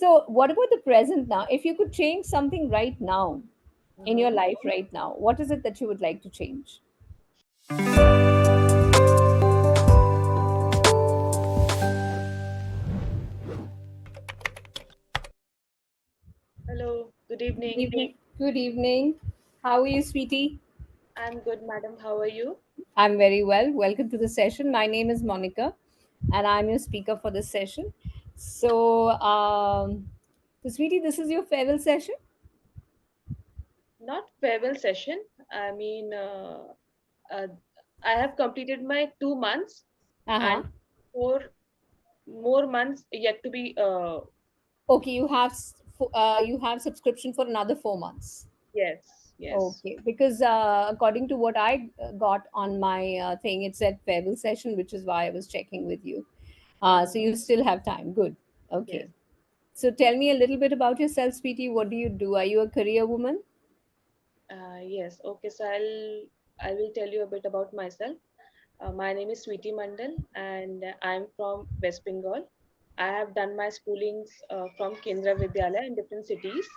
So, what about the present now? If you could change something right now in your Mm-hmm. life right now, what is it that you would like to change? Hello, good Good evening. evening. Good evening. How are you, sweetie? I'm good, madam. How are you? I'm very well. Welcome to the session. My name is Monica, and I'm your speaker for this session. So, sweetie, this is your farewell session. Not farewell session. I mean, uh, I have completed my 2 months Uh huh. and 4 more months yet to be. Okay, you have subscription for another 4 months. Yes, yes. Okay, because according to what I got on my thing, it said farewell session, which is why I was checking with you. So Mm, you still have time. Good. yes. Okay. So tell me a little bit about yourself, sweetie. What do you do? Are you a career woman? Yes. Okay. So I will tell you a bit about myself. My name is Sweetie Mandal, and I'm from West Bengal. I have done my schoolings from Kendra Vidyalaya in different cities,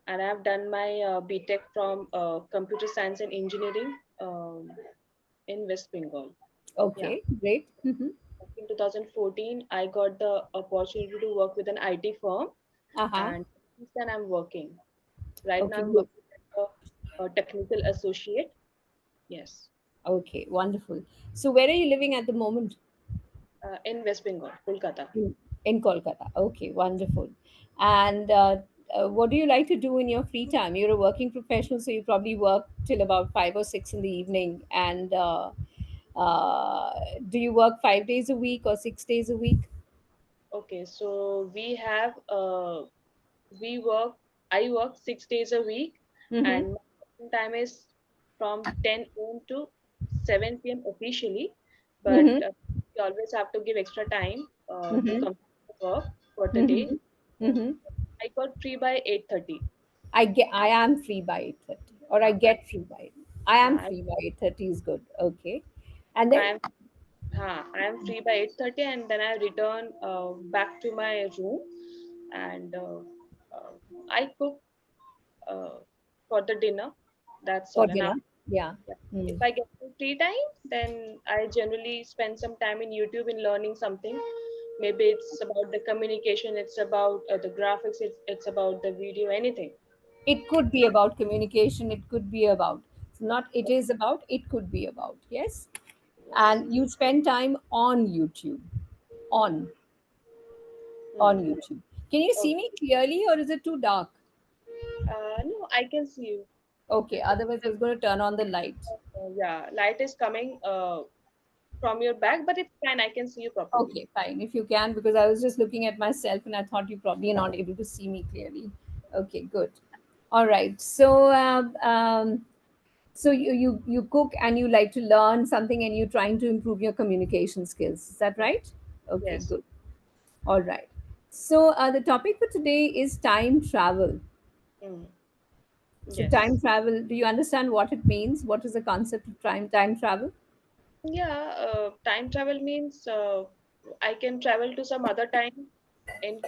and I have done my BTech from Computer Science and Engineering in West Bengal. Yeah. Okay, great. In 2014, I got the opportunity to work with an IT firm, Uh-huh. and since then I'm working. Right now, Okay, I'm good. working as a technical associate. Yes, Okay, wonderful. So where are you living at the moment? in West Bengal, Kolkata. In Kolkata. Okay, wonderful. And what do you like to do in your free time? You're a working professional, so you probably work till about 5 or 6 in the evening. And uh, do you work 5 days a week or 6 days a week? Okay, so we work I work 6 days a week, Mm-hmm. and my working time is from 10 a.m. to 7 p.m. officially, but Mm-hmm. we always have to give extra time to Mm-hmm. complete the work for the day. Mm-hmm. Mm-hmm. I got free by 8:30. I am free by 8:30, or I I, get free by. I am I, free by 8:30 is good. Okay, and then I am I am free by 8:30, and then I return back to my room, and uh, I cook uh, for the dinner. That's for all. And dinner. after, Yeah. yeah, if Mm. I get some free time, then I generally spend some time in YouTube in learning something. Maybe it's about the communication, it's about the graphics, it's about the video, anything. It could be about communication. It could be about. It's not. It is about. It could be about. Yes. Yes. And you spend time on YouTube. On on Hmm. YouTube. Can you see Okay. me clearly, or is it too dark? No, I can see you. Okay. Because, Otherwise, I was going to turn on the light. yeah, light is coming from your back, but it's fine. I can see you properly. Okay, fine. If you can, because I was just looking at myself and I thought you probably are not able to see me clearly. Okay, good. All right. So you cook and you like to learn something and you're trying to improve your communication skills. Is that right? Okay, Yes. good. All right. So the topic for today is time travel. Hmm. So time Yes. travel. Do you understand what it means? What is the concept of time travel? Yeah, time travel means I can travel to some other time in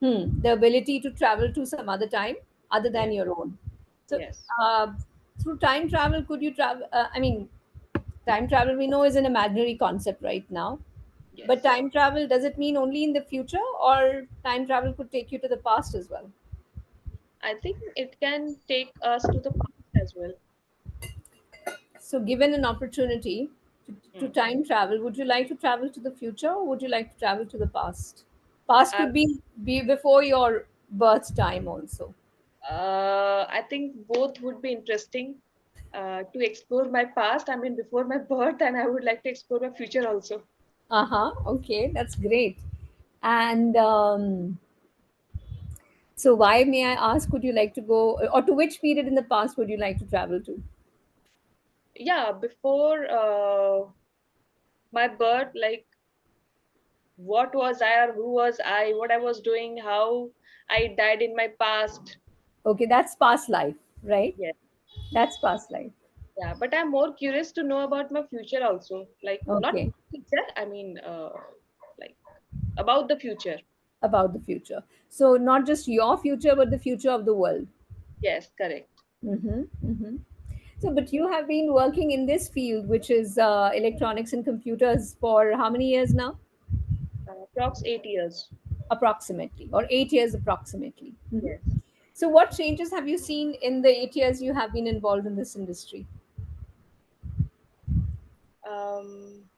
The ability to travel to some other time other than yes, your own. So, yes, uh, through time travel, could you travel? I mean, time travel we know is an imaginary concept right now. But yes. time travel, does it mean only in the future, or time travel could take you to the past as well? I think it can take us to the past as well. So, given an opportunity to Hmm. time travel, would you like to travel to the future, or would you like to travel to the past? Past Uh, could be before your birth time also. I think both would be interesting to explore my past. I mean, before my birth, and I would like to explore my future also. Uh-huh. Okay, that's great. And so why, may I ask, would you like to go, or to which period in the past would you like to travel to? Yeah, before my birth, like what was I or who was I, what I was doing, how I died in my past. Okay, that's past life, right? Yes. That's past life. Yeah, but I'm more curious to know about my future also. Like not Okay. future, I mean, like about the future. about the future. So not just your future, but the future of the world. Yes, correct. Mm-hmm, mm-hmm. So, but you have been working in this field, which is electronics and computers, for how many years now? Approx 8 years. Approximately, or 8 years approximately. Mhm. Yes. So, what changes have you seen in the 8 years you have been involved in this industry? Um,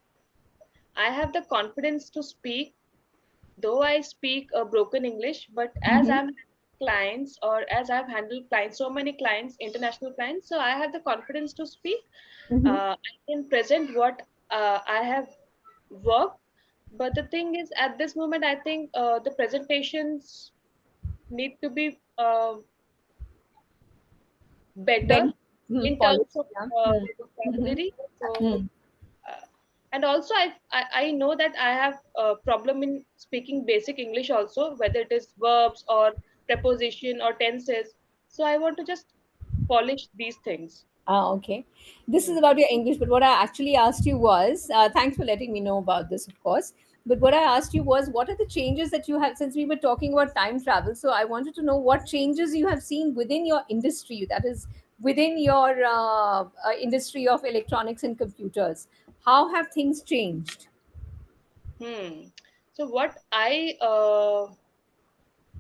I have the confidence to speak, though I speak a broken English, but as Mm-hmm. I'm clients or as I've handled clients, so many clients, international clients, so I have the confidence to speak. Mm-hmm. I can present what I have worked. But the thing is, at this moment, I think the presentations need to be better Very in terms polished. of Yeah. Mm. Mm-hmm. vocabulary. So, Mm. uh, and also I know that I have a problem in speaking basic English also, whether it is verbs or preposition or tenses. So I want to just polish these things. Ah, okay. This is Hmm. about your English, but what I actually asked you was, thanks for letting me know about this, of course. But what I asked you was, what are the changes that you have, since we were talking about time travel? So I wanted to know what changes you have seen within your industry, that is, within your industry of electronics and computers. How have things changed? Hmm. So what I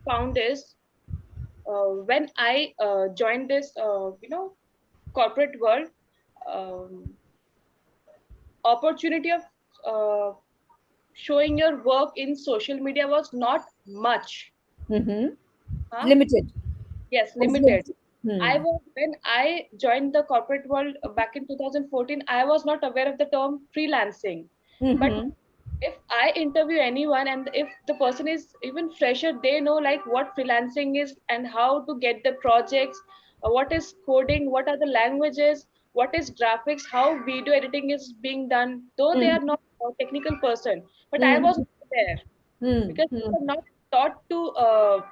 found is when I joined this, corporate world, um, opportunity of uh, showing your work in social media was not much. Mm-hmm. Huh? Limited. Yes, Was limited. limited. I Hmm. was when I joined the corporate world back in 2014. I was not aware of the term freelancing, but Mm-hmm. if I interview anyone and if the person is even fresher, they know like what freelancing is and how to get the projects, what is coding, what are the languages, what is graphics, how video editing is being done. Though they are Mm-hmm. not a technical person, but I was Mm-hmm. not there because Mm-hmm. we were not taught to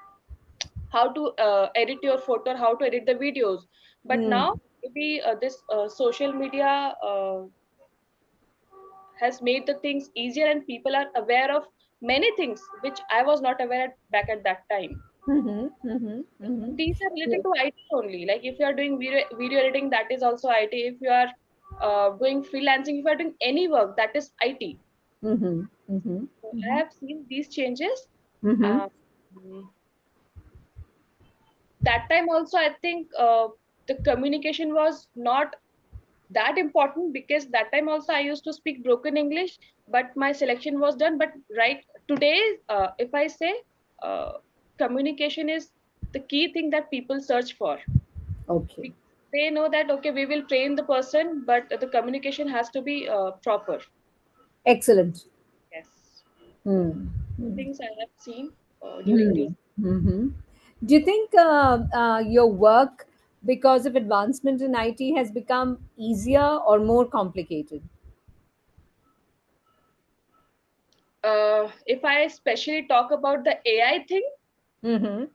how to edit your photo, how to edit the videos. But now Mm-hmm. maybe this social media has made the things easier and people are aware of many things which I was not aware back at that time. Mm-hmm. Mm-hmm. Mm-hmm. These are related Yeah. to IT only. Like if you are doing video editing, that is also IT. If you are doing freelancing, if you are doing any work, that is IT. Mm-hmm. Mm-hmm. So I Mm-hmm. have seen these changes. Mm-hmm. Um, that time also, I think the communication was not that important because that time also I used to speak broken English, but my selection was done. But right today, if I say uh, communication is the key thing that people search for. Okay. Be- They know that okay, we will train the person, but the communication has to be proper. Excellent. Yes, Hmm. the Hmm. things I have seen during Hmm. these. Mm-hmm. Do you think your work, because of advancement in IT, has become easier or more complicated? If I especially talk about the AI thing, Mm-hmm.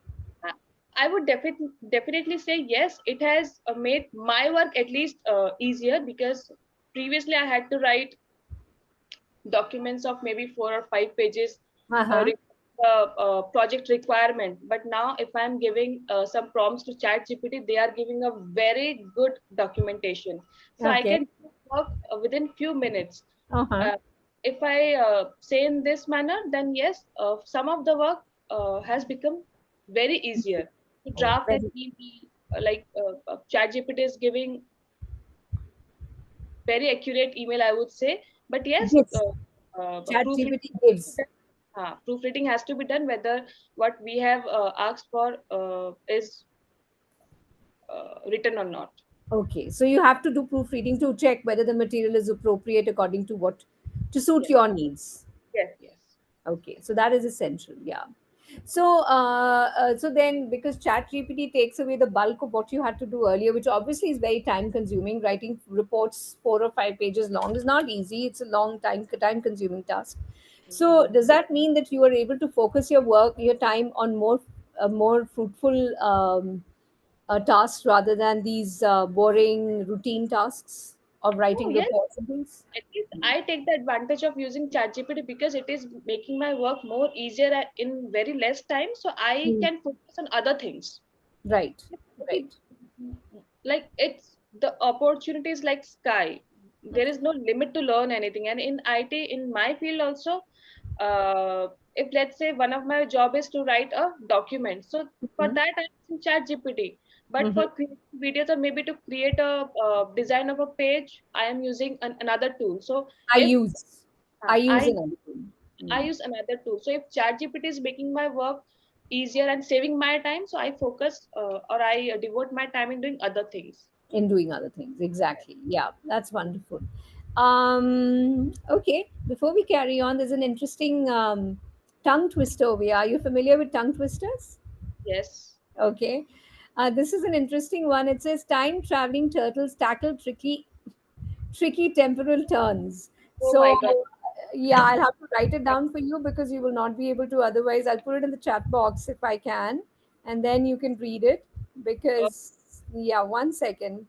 uh, I would definitely say yes. It has made my work at least easier because previously I had to write documents of maybe 4 or 5 pages, Uh-huh. project requirement. But now, if I'm giving some prompts to Chat GPT, they are giving a very good documentation, so I Okay. can work within few minutes. Uh-huh. Uh, if I say in this manner, then yes, some of the work has become very easier to Oh, draft an very. email. Chat GPT is giving very accurate email, I would say. But yes, Yes. Chat proofreading GPT gives. proofreading has to be done whether what we have asked for is written or not. Okay. So you have to do proofreading to check whether the material is appropriate according to what, to suit Yes, your needs. yes, yes. Okay, so that is essential. Yeah. So, so then, because ChatGPT takes away the bulk of what you had to do earlier, which obviously is very time consuming. Writing reports 4 or 5 pages long is not easy. It's a long time consuming task. So, Mhm. does that mean that you are able to focus your time on more fruitful tasks rather than these boring routine tasks? of Oh writing yes, reports and things? at least I take the advantage of using ChatGPT because it is making my work more easier in very less time, so I Mm. can focus on other things. Right, See, right. like it's the opportunities like sky. There is no limit to learn anything, and in IT, in my field also, if let's say one of my job is to write a document, so for Mhm. that I'm using chat gpt, but Mhm. for creating videos or maybe to create a design of a page, I am using another tool. So I if use I use I another thing. I Mm. use another tool, so if chat gpt is making my work easier and saving my time, so I focus or I devote my time in doing other things. In doing other things. Exactly. Yeah, that's wonderful. Okay, before we carry on, there's an interesting tongue twister over here. Are you familiar with tongue twisters? Yes. Okay. This is an interesting one. It says time traveling turtles tackle tricky temporal turns. Oh So, my god. yeah, I'll have to write it down for you because you will not be able to. Otherwise, I'll put it in the chat box if I can, and then you can read it. Oh, Because, yeah, one second.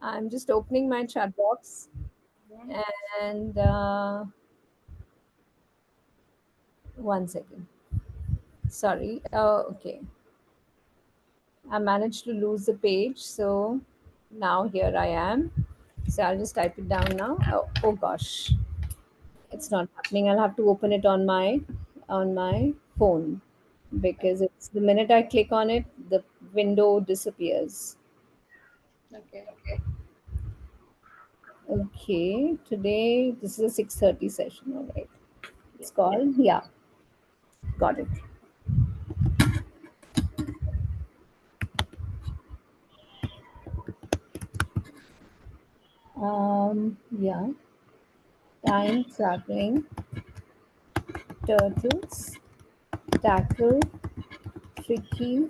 I'm just opening my chat box, mhm. and one second. Sorry. Okay. I managed to lose the page, so now here I am. So I'll just type it down now. Oh gosh, it's not happening. I'll have to open it on my phone because it's the minute I click on it, the window disappears. Okay. Okay, today this is a 6:30 session. All right, Yeah. it's called, yeah, got it. Yeah, time traveling turtles tackle tricky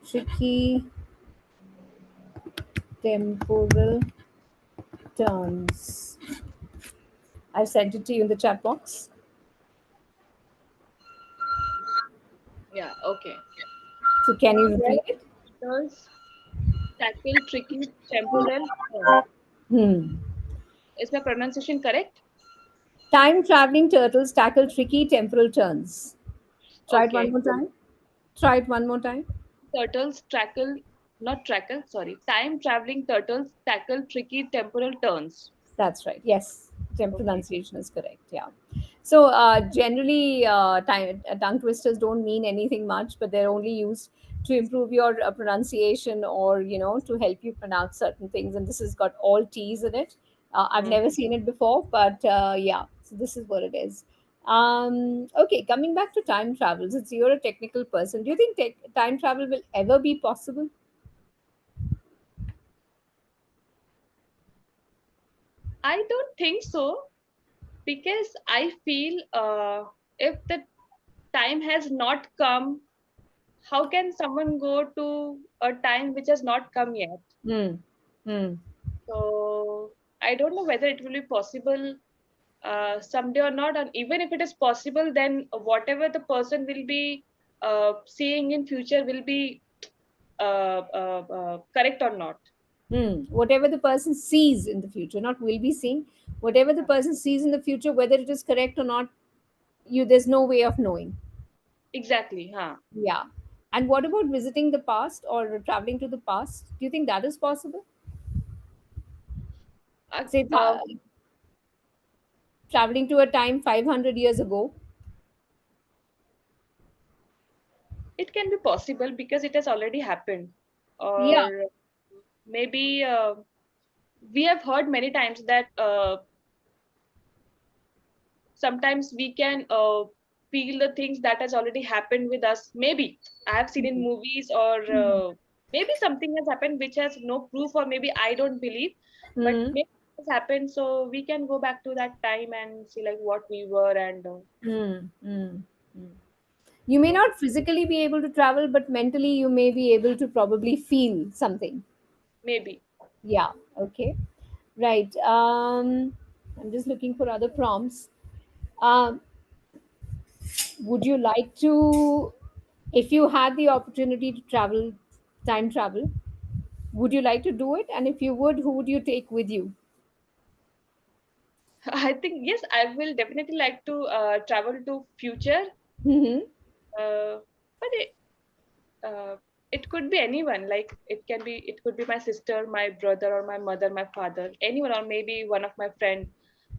tricky temporal turns. I've sent it to you in the chat box. Yeah. Okay. So can you Yes. read it? Turtles tackle tricky temporal turns. Hmm. Is my pronunciation correct? Time traveling turtles tackle tricky temporal turns. Try it one Okay. more time. Try it one more time. Turtles tackle, not tackle, sorry. Time traveling turtles tackle tricky temporal turns. That's right. Yes, Okay. pronunciation is correct. Yeah. So generally, tongue twisters don't mean anything much, but they're only used to improve your pronunciation or to help you pronounce certain things. And this has got all T's in it. I've Hmm. never seen it before, but yeah. So this is what it is. Okay, coming back to time travel, since you're a technical person, do you think time travel will ever be possible? I don't think so because I feel if the time has not come, how can someone go to a time which has not come yet? Hmm. Hmm. So I don't know whether it will be possible someday or not. And even if it is possible, then whatever the person will be seeing in future will be correct or not. Hmm. Whatever the person sees in the future, not will be seeing, whatever the person sees in the future, whether it is correct or not, there's no way of knowing. Exactly, huh? Yeah. And what about visiting the past or traveling to the past? Do you think that is possible? Uh, Say uh, traveling to a time 500 years ago. it can be possible because it has already happened. Yeah. Or maybe we have heard many times that sometimes we can feel the things that has already happened with us. Maybe I have seen in movies, or maybe something has happened which has no proof, or maybe I don't believe, but Hmm. maybe it has happened, so we can go back to that time and see like what we were, and Hmm. Hmm. Hmm. You may so not physically be able to travel, but mentally you may be able to probably feel something. maybe. Yeah. Okay. Right. I'm just looking for other prompts. Um, would you like to? If you had the opportunity to travel, time travel, would you like to do it? And if you would, who would you take with you? I think yes, I will definitely like to travel to future. Mm-hmm. Uh, but uh, it could be anyone. Like it could be my sister, my brother, or my mother, my father, anyone, or maybe one of my friend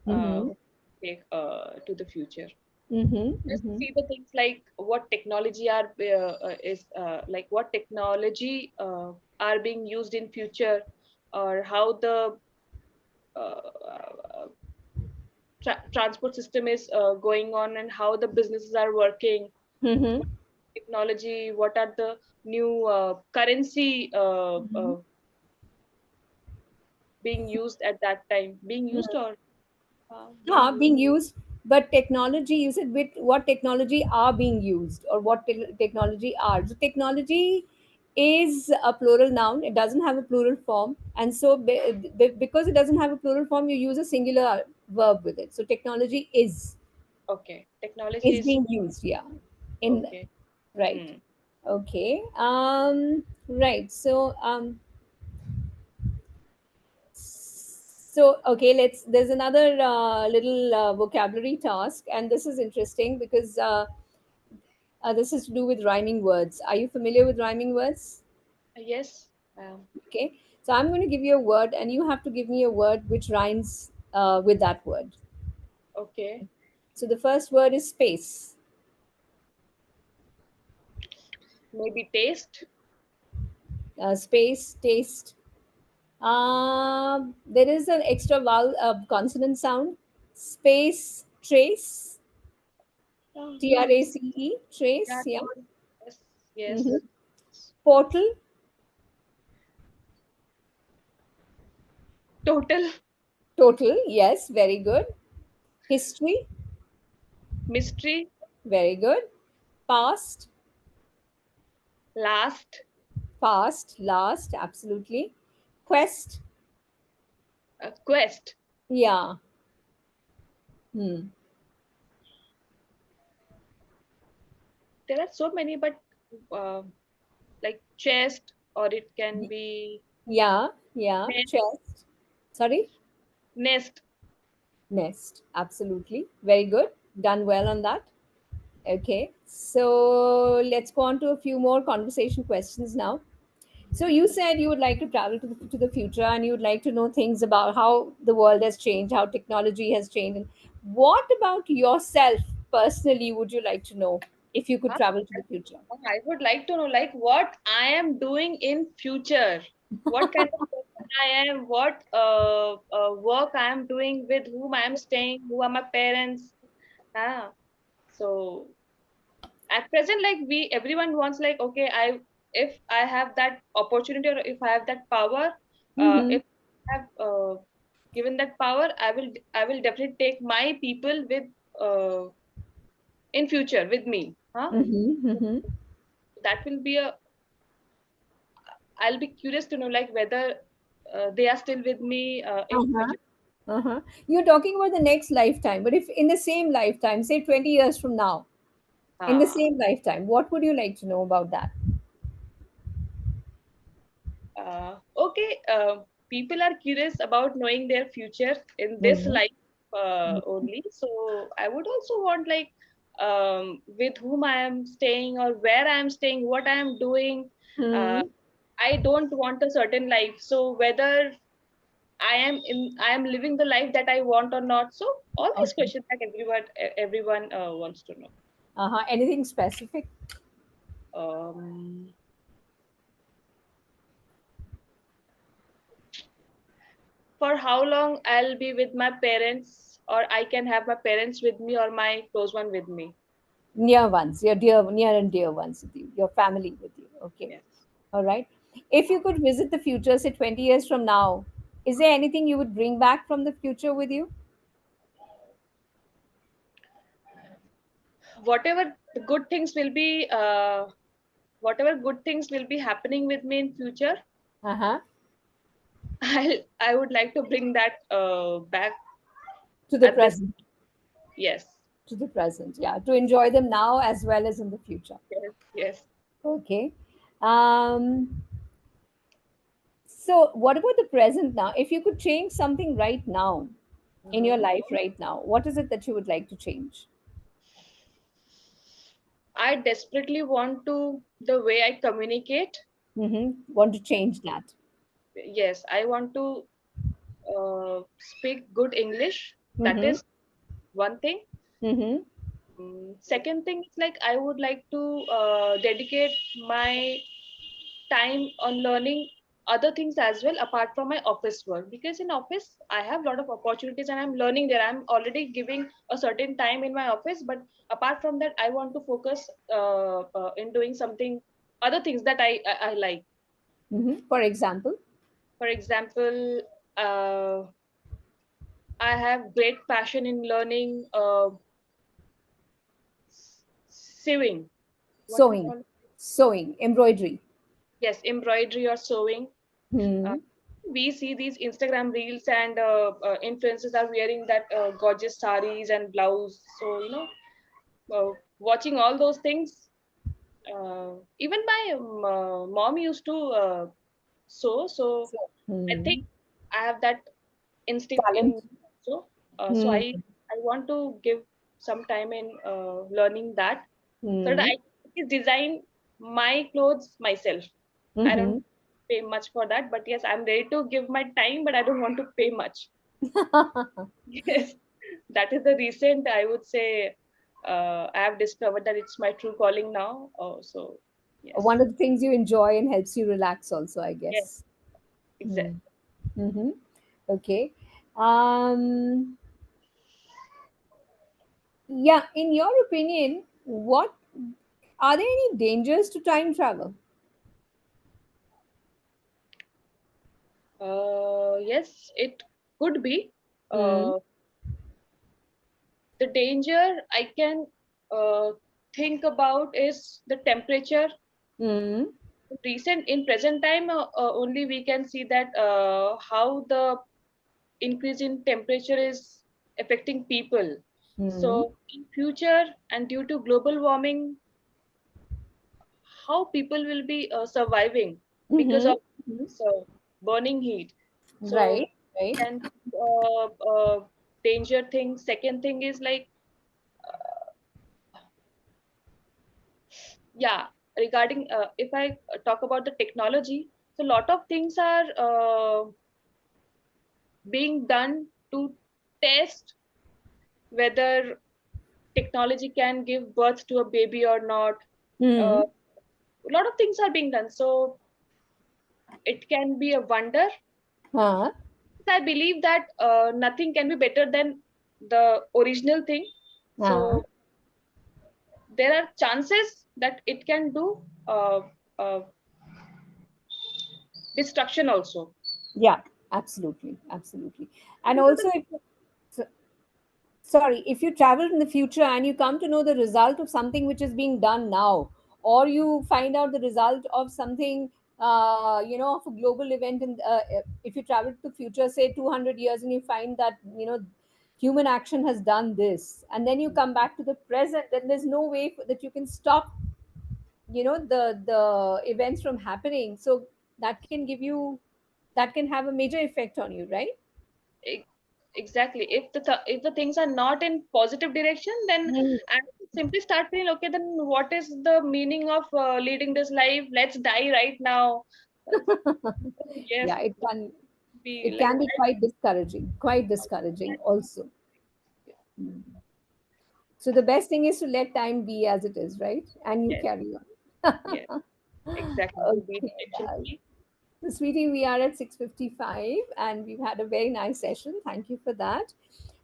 Mm-hmm. who take to the future. Mm-hmm. Just Mm-hmm. see the things like what technology are is like what technology are being used in future, or how the transport system is going on, and how the businesses are working, Mm-hmm. what technology, what are the new currency being used at that time, being used, or being Yeah, used. being used. But technology, you said with what technology are being used, or what technology are. So technology is a plural noun. It doesn't have a plural form, and so because it doesn't have a plural form, you use a singular verb with it. So technology Okay, technology is is being used. Yeah, in okay. right. Hmm. Okay. Right. So okay, let's. There's another little vocabulary task, and this is interesting because this is to do with rhyming words. Are you familiar with rhyming words? Yes. Okay, so I'm going to give you a word, and you have to give me a word which rhymes with that word. Okay. So the first word is space. Maybe taste. Space, taste. There is an extra vowel, consonant sound. Space, trace. T R A Yes. C E, Yeah. trace. Yeah. Yes. Yes. Hmm. Portal. Total. Total, yes, very good. History, Mystery. very good. Past, Last. past, last, absolutely. Quest, Quest. yeah. Hmm. There are so many, but uh, like chest, or it can be Yeah, yeah. nest. Chest. Sorry? Nest. Nest, absolutely. Very good. Done well on that. Okay, so let's go on to a few more conversation questions now. So you said you would like to travel to the future, and you would like to know things about how the world has changed, how technology has changed. And what about yourself personally would you like to know if you could Huh? travel to the future? I would like to know like what I am doing in future. What kind of person I am, what work I am doing, with whom I am staying, who are my parents. Ah, so at present, like we everyone wants like okay, I if I have that opportunity, or if I have that power, Mm-hmm. if I have given that power, I will definitely take my people with uh, in future with me. Huh? Mm-hmm. Mm-hmm. That will be a I'll be curious to know like whether they are still with me in Uh-huh. future. Uh-huh. You're talking about the next lifetime, but if in the same lifetime, say 20 years from now, in the Ah, same lifetime, what would you like to know about that? okay. People are curious about knowing their future in this Mm-hmm. life only. So I would also want like with whom I am staying, or where I am staying, what I am doing. Uh, Hmm. I don't want a certain life. So whether I am living the life that I want or not. So all these Okay. questions that everyone wants to know. Uh-huh. Anything specific? Um, for how long I'll be with my parents, or I can have my parents with me, or my close one with me. Near ones, your dear, near and dear ones with you, your family with you. Okay. Yes. All right. If you could visit the future, say 20 years from now, is there anything you would bring back from the future with you? Whatever the good things will be, whatever good things will be happening with me in future, Uh-huh. I would like to bring that back To the at this. present. Yes. To the present, yeah, to enjoy them now as well as in the future. Yes, yes. Okay. Um, so, what about the present now? If you could change something right now in your Mhm. life right now, what is it that you would like to change? I desperately want to the way I communicate. Want to change that? Yes, I want to speak good English. That Mm-hmm. is one thing. Mm-hmm. Second thing is like I would like to dedicate my time on learning other things as well apart from my office work, because in office I have a lot of opportunities and I'm learning there. I'm already giving a certain time in my office, but apart from that I want to focus in doing something, other things that I like. Mm-hmm. For example, For example, uh, I have great passion in learning sewing. What we sewing, call it? sewing, embroidery. Yes, embroidery or sewing. Uh, Hmm. we see these Instagram reels and influencers are wearing that gorgeous saris and blouse. So watching all those things. Even my mom used to sew. So So, I think I have that instinct in. talent. So Hmm. I want to give some time in learning that, so that Hmm. I can design my clothes myself. I don't Mm-hmm. pay much for that, but yes, I'm ready to give my time, but I don't want to pay much. Yes, that is the recent, I would say, I have discovered that it's my true calling now. Oh, so yes, One of the things you enjoy and helps you relax, also, I yes, guess. exactly. Hmm. Mm-hmm. Okay. Um, yeah, in your opinion, what are there any dangers to time travel? Yes, it could be. Mm. Uh, the danger I can uh, think about is the temperature. Mm. Recent in present time, only we can see that how the increase in temperature is affecting people. Mm. So in future and due to global warming, how people will be surviving because Mm-hmm. of this burning heat. So Right, right. can danger thing. Second thing is like, yeah, regarding if I talk about the technology, so a lot of things are being done to test whether technology can give birth to a baby or not. Mm. A lot of things are being done, so it can be a wonder. Huh. I believe that nothing can be better than the original thing. Huh. So there are chances that it can do destruction also. Yeah, absolutely, absolutely. And These are also, the if so- sorry, if you travel in the future and you come to know the result of something which is being done now, or you find out the result of something, of a global event, and if you travel to the future, say 200 years, and you find that human action has done this, and then you come back to the present, then there's no way that you can stop the events from happening. So that can give you that can have a major effect on you, right? e- exactly. If if the things are not in positive direction, then Mm. I simply start feeling okay. Then what is the meaning of leading this life? Let's die right now. Uh, yes, Yeah, be it like can be quite discouraging also. Mm. So the best thing is to let time be as it is, right? And you yes, carry yes, on. exactly. To be Okay. detection free. So, sweetie, we are at 6:55 and we've had a very nice session. Thank you for that.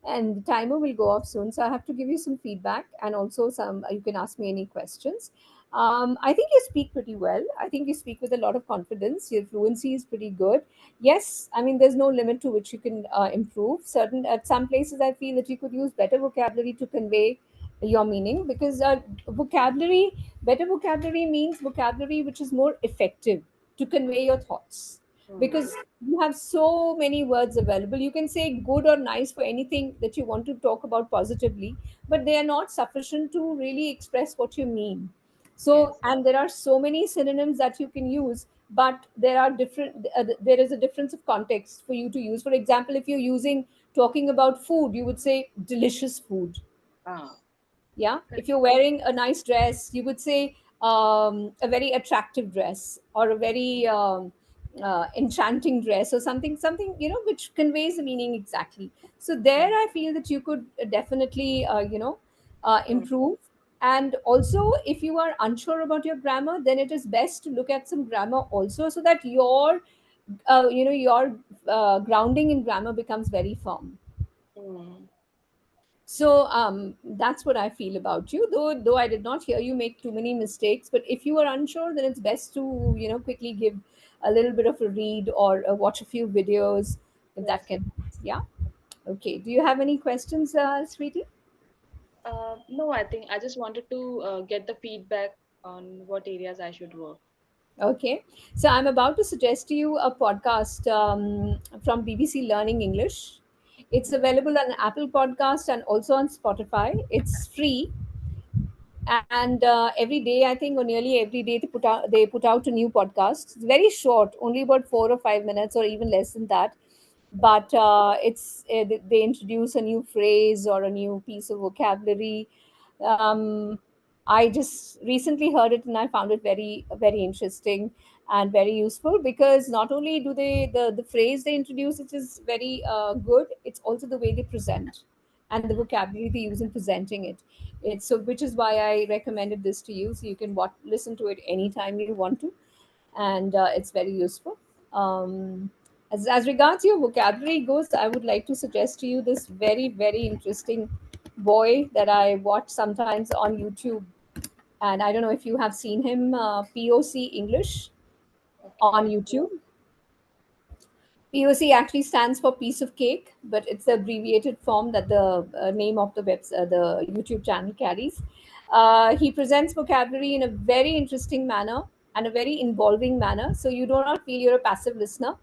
And the timer will go off soon. So, I have to give you some feedback and also you can ask me any questions. I think you speak pretty well. I think you speak with a lot of confidence. Your fluency is pretty good. Yes, I mean, there's no limit to which you can improve. At some places, I feel that you could use better vocabulary to convey your meaning because better vocabulary means vocabulary which is more effective to convey your thoughts. Mm. because you have so many words available. You can say good or nice for anything that you want to talk about positively, but they are not sufficient to really express what you mean. So, Yes. and there are so many synonyms that you can use, but there are different, there is a difference of context for you to use. For example, if you're using talking about food, you would say delicious food. Ah, Yeah, if correct. you're wearing a nice dress, you would say a very attractive dress, or a very enchanting dress, or something which conveys the meaning exactly. So there Mm. I feel that you could definitely Mm. improve. And also, if you are unsure about your grammar, then it is best to look at some grammar also, so that your grounding in grammar becomes very firm. Mm. So that's what I feel about you. Though I did not hear you make too many mistakes, but if you are unsure, then it's best to quickly give a little bit of a read, or watch a few videos, if that Yes. can. Yeah. Okay. Do you have any questions, sweetie? No, I think I just wanted to get the feedback on what areas I should work. Okay. So I'm about to suggest to you a podcast from BBC Learning English. It's available on Apple Podcast and also on Spotify. It's free, and every day, I think, or nearly every day, they put out a new podcast. It's very short, only about 4 or 5 minutes, or even less than that. But they introduce a new phrase or a new piece of vocabulary. um, I just recently heard it, and I found it very very interesting and very useful, because not only do the phrase they introduce, which is very good, it's also the way they present and the vocabulary they use in presenting it. It's so, which is why I recommended this to you, so you can listen to it anytime you want to, and it's very useful. As regards your vocabulary goes, I would like to suggest to you this very very interesting boy that I watch sometimes on YouTube, and I don't know if you have seen him. POC English on Okay. YouTube. POC actually stands for piece of cake, but it's the abbreviated form that the name of the YouTube channel carries. He presents vocabulary in a very interesting manner and a very involving manner, so you do not feel you're a passive listener.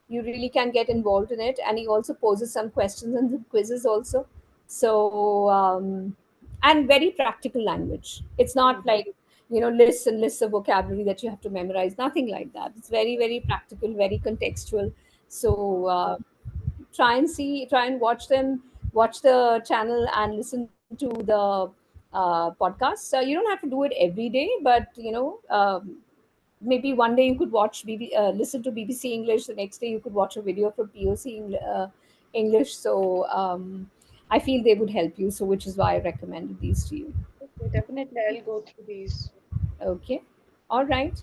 You really can get involved in it, and he also poses some questions and some quizzes also. So and very practical language. It's not Mm. like lists and lists of vocabulary that you have to memorize. Nothing like that. It's very very practical, very contextual. So try and watch them, watch the channel, and listen to the podcast. You don't have to do it every day, but maybe one day you could listen to BBC English. The next day you could watch a video from POC English. So I feel they would help you. So which is why I recommended these to you. Okay, definitely I'll go through these. Okay. All right.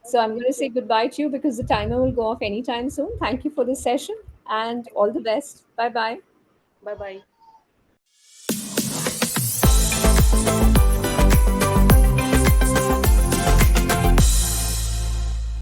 So Okay, I'm going thank to you. say goodbye to you because the timer will go off anytime soon. Thank you for this session, and Thank all you. the best. Bye bye. Bye bye.